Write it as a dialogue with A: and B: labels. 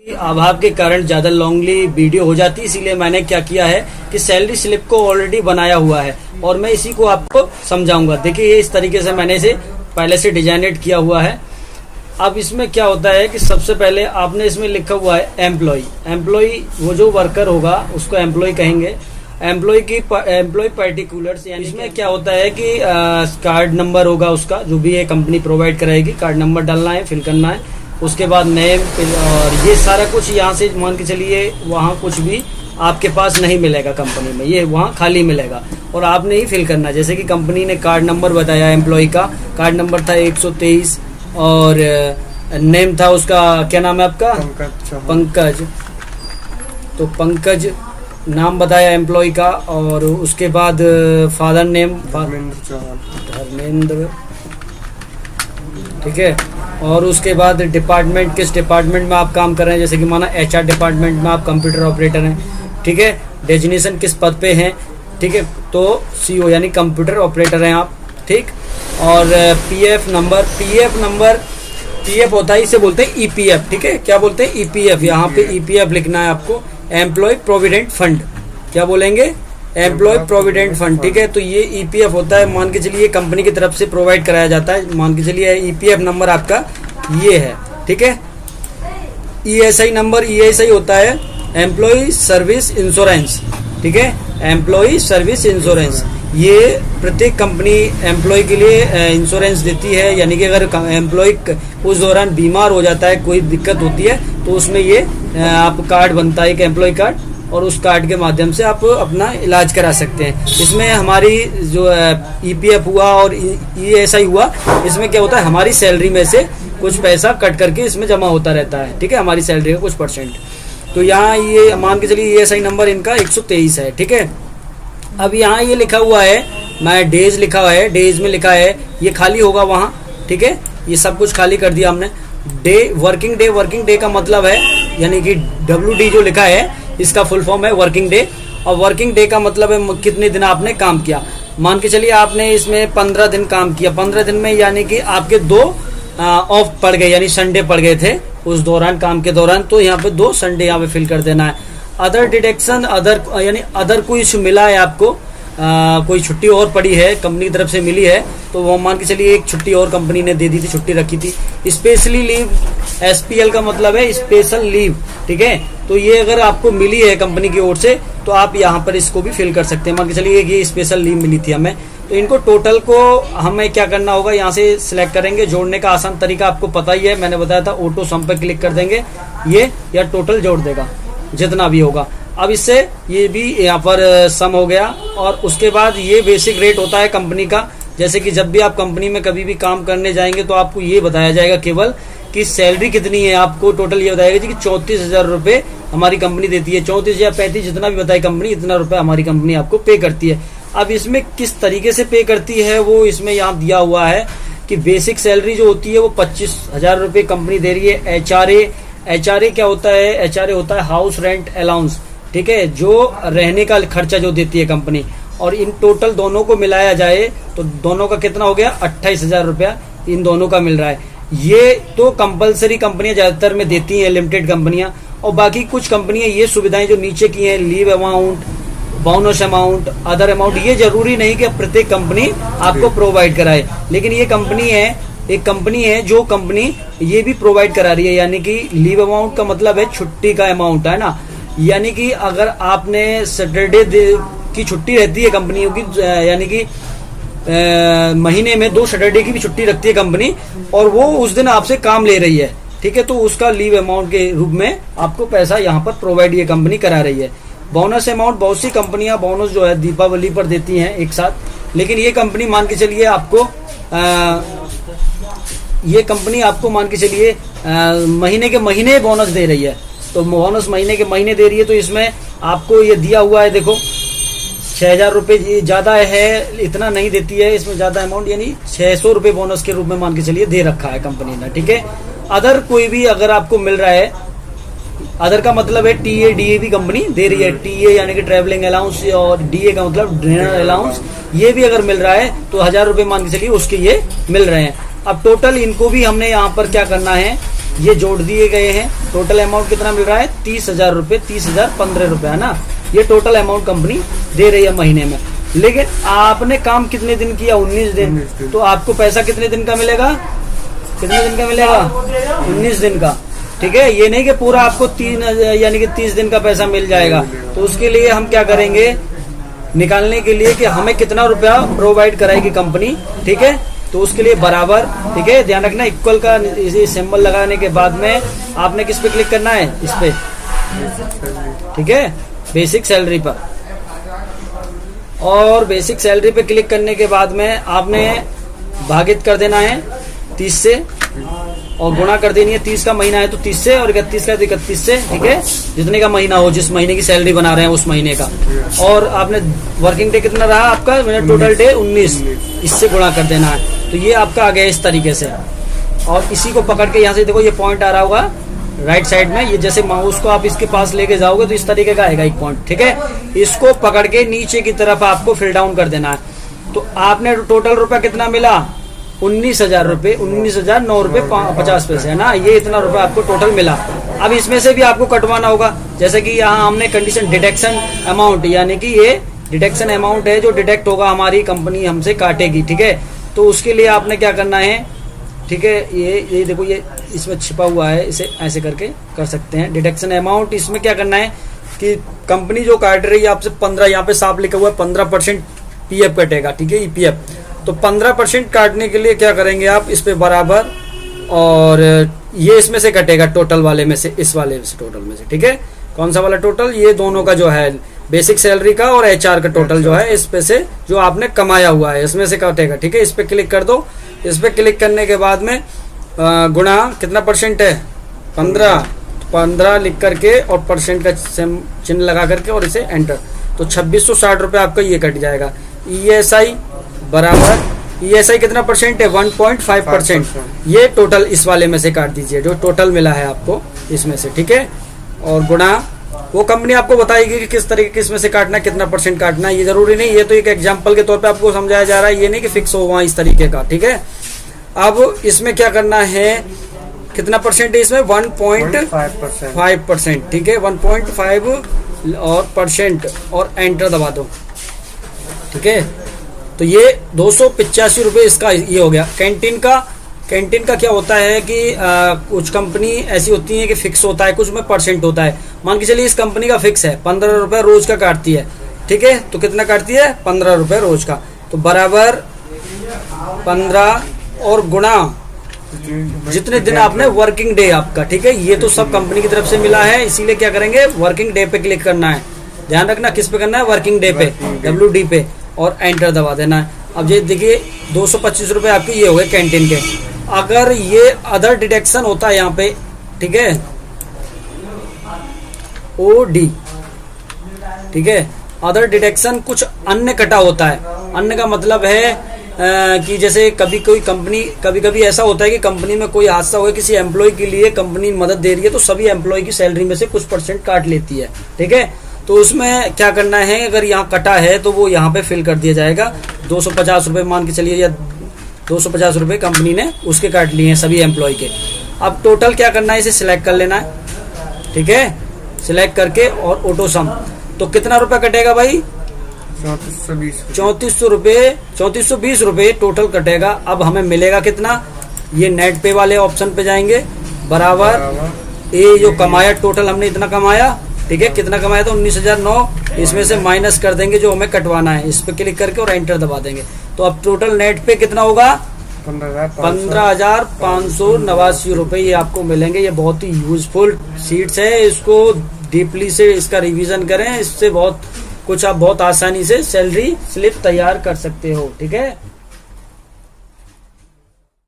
A: अभाव के कारण ज्यादा लॉन्गली वीडियो हो जाती है, इसीलिए मैंने क्या किया है कि सैलरी स्लिप को ऑलरेडी बनाया हुआ है और मैं इसी को आपको समझाऊंगा। देखिए ये इस तरीके से मैंने इसे पहले से डिजाइनेट किया हुआ है। अब इसमें क्या होता है कि सबसे पहले आपने इसमें लिखा हुआ है एम्प्लॉय। एम्प्लॉय वो जो वर्कर होगा उसको एम्प्लॉय कहेंगे। एम्प्लॉय पर्टिकुलर्स, यानी इसमें क्या होता है कि कार्ड नंबर होगा उसका, जो भी है कंपनी प्रोवाइड कराएगी, कार्ड नंबर डालना है, फिल करना है। उसके बाद नेम और ये सारा कुछ यहाँ से मान के चलिए वहाँ कुछ भी आपके पास नहीं मिलेगा कंपनी में, ये वहाँ खाली मिलेगा और आपने ही फिल करना है। जैसे कि कंपनी ने कार्ड नंबर बताया, एम्प्लॉय का कार्ड नंबर था 123 और नेम था उसका, क्या नाम है आपका? पंकज। तो पंकज नाम बताया एम्प्लॉय का और उसके बाद फादर नेम धर्मेंद्र, ठीक है। और उसके बाद डिपार्टमेंट, किस डिपार्टमेंट में आप काम कर रहे हैं, जैसे कि माना HR डिपार्टमेंट में आप कंप्यूटर ऑपरेटर हैं, ठीक है। डेजिग्नेशन किस पद पे हैं, ठीक है, तो CO यानी कंप्यूटर ऑपरेटर हैं आप, ठीक। और PF नंबर होता है, इसे बोलते हैं EPF, ठीक है। क्या बोलते हैं? EPF। यहाँ पे EPF लिखना है आपको, एम्प्लॉय प्रोविडेंट फंड। क्या बोलेंगे? एम्प्लॉय प्रोविडेंट फंड, ठीक है। तो ये EPF होता है, मान के चलिए कंपनी की तरफ से प्रोवाइड कराया जाता है। मान के चलिए EPF नंबर आपका ये है, ठीक है। ESI नंबर, ESI होता है एम्प्लॉय सर्विस इंश्योरेंस, ठीक है। एम्प्लॉय सर्विस इंश्योरेंस, ये प्रत्येक कंपनी एम्प्लॉय के लिए इंश्योरेंस देती है, यानी कि अगर एम्प्लॉय उस दौरान बीमार हो जाता है, कोई दिक्कत होती है, तो उसमें ये आप कार्ड बनता है, एक एम्प्लॉय कार्ड, और उस कार्ड के माध्यम से आप अपना इलाज करा सकते हैं। इसमें हमारी जो EPF हुआ और ESI हुआ, इसमें क्या होता है, हमारी सैलरी में से कुछ पैसा कट करके इसमें जमा होता रहता है, ठीक है, हमारी सैलरी का कुछ %। तो यहाँ ये मान के चलिए ESI नंबर इनका 123 है, ठीक है। अब यहाँ ये लिखा हुआ है, मैं डेज लिखा हुआ है, डेज में लिखा है, ये खाली होगा वहाँ, ठीक है। ये सब कुछ खाली कर दिया हमने। वर्किंग डे का मतलब है, यानी कि WD जो लिखा है इसका फुल फॉर्म है वर्किंग डे, और वर्किंग डे का मतलब है कितने दिन आपने काम किया। मान के चलिए आपने इसमें 15 दिन काम किया, 15 दिन में यानी कि आपके 2 ऑफ पड़ गए, यानी संडे पड़ गए थे उस दौरान, काम के दौरान, तो यहाँ पे 2 संडे यहाँ पे फिल कर देना है। अदर डिडक्शन, यानी अदर कुछ मिला है आपको, कोई छुट्टी और पड़ी है, कंपनी की तरफ से मिली है, तो वो मान के चलिए एक छुट्टी और कंपनी ने दे दी थी, छुट्टी रखी थी। स्पेशली लीव, SPL का मतलब है स्पेशल लीव, ठीक है। तो ये अगर आपको मिली है कंपनी की ओर से, तो आप यहाँ पर इसको भी फिल कर सकते हैं। मान के चलिए ये स्पेशल लीव मिली थी हमें, तो इनको टोटल को हमें क्या करना होगा, यहाँ से सिलेक्ट करेंगे। जोड़ने का आसान तरीका आपको पता ही है, मैंने बताया था, ऑटो सम पे क्लिक कर देंगे, ये या टोटल जोड़ देगा जितना भी होगा। अब इससे ये भी यहाँ पर सम हो गया, और उसके बाद ये बेसिक रेट होता है कंपनी का। जैसे कि जब भी आप कंपनी में कभी भी काम करने जाएंगे तो आपको ये बताया जाएगा केवल कि सैलरी कितनी है, आपको टोटल ये बताएगा जी कि 34,000 रुपये हमारी कंपनी देती है। 34 या 35 जितना भी बताए कंपनी, इतना रुपये हमारी कंपनी आपको पे करती है। अब इसमें किस तरीके से पे करती है वो इसमें यहाँ दिया हुआ है कि बेसिक सैलरी जो होती है वो 25,000 रुपये कंपनी दे रही है। HRA क्या होता है? HRA होता है हाउस रेंट अलाउंस, ठीक है, जो रहने का खर्चा जो देती है कंपनी, और इन टोटल दोनों को मिलाया जाए तो दोनों का कितना हो गया? 28,000 रुपया इन दोनों का मिल रहा है। ये तो कंपलसरी कंपनियां ज्यादातर में देती हैं, लिमिटेड कंपनियां, और बाकी कुछ कंपनियां ये सुविधाएं जो नीचे की हैं, leave amount, bonus amount, other amount, ये जरूरी नहीं कि प्रत्येक कंपनी आपको प्रोवाइड कराए, लेकिन ये कंपनी है, एक कंपनी है जो कंपनी ये भी प्रोवाइड करा रही है। यानी कि लीव अमाउंट का मतलब है छुट्टी का अमाउंट, है ना। यानी कि अगर आपने सैटरडे की छुट्टी रहती है कंपनियों की, यानी कि महीने में 2 सैटरडे की भी छुट्टी रखती है कंपनी, और वो उस दिन आपसे काम ले रही है, ठीक है, तो उसका लीव अमाउंट के रूप में आपको पैसा यहाँ पर प्रोवाइड ये कंपनी करा रही है। बोनस अमाउंट, बहुत सी कंपनियां बोनस जो है दीपावली पर देती हैं एक साथ, लेकिन ये कंपनी मान के चलिए आपको मान के चलिए महीने के महीने बोनस दे रही है। तो बोनस महीने के महीने दे रही है, तो इसमें आपको ये दिया हुआ है, देखो 6,000 रुपये ज्यादा है, इतना नहीं देती है, इसमें ज्यादा अमाउंट, यानी 600 रुपये बोनस के रूप में मान के चलिए दे रखा है कंपनी ने, ठीक है। अदर कोई भी अगर आपको मिल रहा है, अदर का मतलब है TA DA भी कंपनी दे रही है। TA यानी कि ट्रैवलिंग अलाउंस, और DA का मतलब डिनर अलाउंस, ये भी अगर मिल रहा है तो 1,000 रुपये मान के चलिए उसके ये मिल रहे हैं। अब टोटल इनको भी हमने यहाँ पर क्या करना है, ये जोड़ दिए गए हैं। टोटल अमाउंट कितना मिल रहा है? 30,000 रुपये, 30,015 रुपये है ना। ये टोटल अमाउंट कंपनी दे रही है महीने में। लेकिन आपने काम कितने दिन किया? 19 दिन। तो आपको पैसा कितने दिन का मिलेगा? कितने दिन का मिलेगा? 19 दिन का। ठीक है, ये नहीं कि पूरा आपको 30 दिन का पैसा मिल जाएगा। तो उसके लिए हम क्या करेंगे, निकालने के लिए कि हमें कितना रुपया प्रोवाइड कराएगी कंपनी। ठीक है, तो उसके लिए बराबर, ठीक है, ध्यान रखना, इक्वल का सिंबल लगाने के बाद में आपने किस पे क्लिक करना है? इस पे, ठीक है, बेसिक सैलरी पर। और बेसिक सैलरी पे क्लिक करने के बाद में आपने भागित कर देना है 30 से और गुणा कर देनी है। 30 का महीना है तो 30 से, और 31 का तो 31 से। ठीक है, जितने का महीना हो, जिस महीने की सैलरी बना रहे हैं उस महीने का। और आपने वर्किंग डे कितना रहा आपका? टोटल डे 19, इससे गुणा कर देना है। तो ये आपका आ गया इस तरीके से। और इसी को पकड़ के यहाँ से देखो, ये पॉइंट आ रहा होगा राइट साइड में। ये जैसे माउस को आप इसके पास लेके जाओगे तो इस तरीके का आएगा एक पॉइंट। ठीक है, इसको पकड़ के नीचे की तरफ आपको फिल डाउन कर देना है। तो आपने टोटल रुपया कितना मिला? 19,000 रुपये, 19,009 रुपये 50 पैसे, है ना। ये इतना रुपया आपको टोटल मिला। अब इसमें से भी आपको कटवाना होगा। जैसे कि यहाँ हमने कंडीशन डिडक्शन अमाउंट, यानी कि ये डिडक्शन अमाउंट है जो डिडक्ट होगा, हमारी कंपनी हमसे काटेगी। ठीक है, तो उसके लिए आपने क्या करना है? ठीक है, ये देखो, ये इसमें छिपा हुआ है, इसे ऐसे करके कर सकते हैं। डिडक्शन अमाउंट, इसमें क्या करना है कि कंपनी जो काट रही है आपसे 15, यहाँ पे साफ लिखा हुआ है 15% पीएफ कटेगा। ठीक है, ईपीएफ। तो 15% काटने के लिए क्या करेंगे आप? इस पे बराबर, और ये इसमें से कटेगा टोटल वाले में से, इस वाले से, टोटल में से। ठीक है, कौन सा वाला टोटल? ये दोनों का जो है बेसिक सैलरी का और एचआर का टोटल जो है, इस पे से जो आपने कमाया हुआ है इसमें से कटेगा। ठीक है, इस पे क्लिक कर दो। इस पे क्लिक करने के बाद में गुणा कितना परसेंट है? 15 लिख करके और परसेंट का चिन्ह लगा करके और इसे एंटर। तो 2660 रुपये आपका ये कट जाएगा। ईएसआई बराबर, ईएसआई कितना परसेंट है? 1.5%। ये टोटल इस वाले में से काट दीजिए, जो टोटल मिला है आपको इसमें से। ठीक है, और गुणा, वो कंपनी आपको बताएगी कि किस तरीके इसमें से काटना, कितना परसेंट काटना है। ये जरूरी नहीं, ये तो एक एग्जांपल के तौर पे आपको समझाया जा रहा है, ये नहीं कि फिक्स होगा इस तरीके का। ठीक है, अब इसमें क्या करना है? कितना परसेंट है इसमें? 1.5%। ठीक है, 1.5 और परसेंट, और एंटर दबा दो। ठीक है, तो ये 285 रुपये इसका ये हो गया। कैंटीन का क्या होता है कि कुछ कंपनी ऐसी होती है कि फिक्स होता है, कुछ में परसेंट होता है। मान के चलिए इस कंपनी का फिक्स है, 15 रुपये रोज का काटती है। ठीक है, तो कितना काटती है? 15 रुपये रोज का। तो बराबर 15 और गुणा जितने दिन आपने वर्किंग डे आपका। ठीक है, ये तो सब कंपनी की तरफ से मिला है, इसीलिए क्या करेंगे? वर्किंग डे पे क्लिक करना है। ध्यान रखना किस पे करना है? वर्किंग डे पे, WD पे, और एंटर दबा देना है। अब ये देखिए 225 रुपये आपके ये हो गए कैंटीन के। अगर ये अदर डिडक्शन होता है यहाँ पे, ठीक है, OD, ठीक है, अदर डिडक्शन कुछ अन्य कटा होता है। अन्य का मतलब है कि जैसे कभी ऐसा होता है कि कंपनी में कोई हादसा हुआ, किसी एम्प्लॉय के लिए कंपनी मदद दे रही है, तो सभी एम्प्लॉय की सैलरी में से कुछ परसेंट काट लेती है। ठीक है, तो उसमें क्या करना है? अगर यहाँ कटा है तो वो यहाँ पे फिल कर दिया जाएगा। 250 रुपये मान के चलिए, या 250 रुपये कंपनी ने उसके काट लिए हैं सभी एम्प्लॉय के। अब टोटल क्या करना है? इसे सिलेक्ट कर लेना है। ठीक है, सिलेक्ट करके और ऑटो सम। तो कितना रुपया कटेगा भाई? 3420 रुपये टोटल कटेगा। अब हमें मिलेगा कितना? ये नेट पे वाले ऑप्शन पे जाएंगे, बराबर ये जो कमाया, टोटल हमने इतना कमाया। ठीक है, कितना कमाया? तो 19,009। इसमें से माइनस कर देंगे जो हमें कटवाना है, इस पे क्लिक करके और एंटर दबा देंगे। तो अब टोटल नेट पे कितना होगा? 15,589 रुपये ये आपको मिलेंगे। ये बहुत ही यूजफुल शीट्स है, इसको डीपली से इसका रिवीजन करें, इससे बहुत कुछ आप बहुत आसानी से सैलरी स्लिप तैयार कर सकते हो। ठीक है।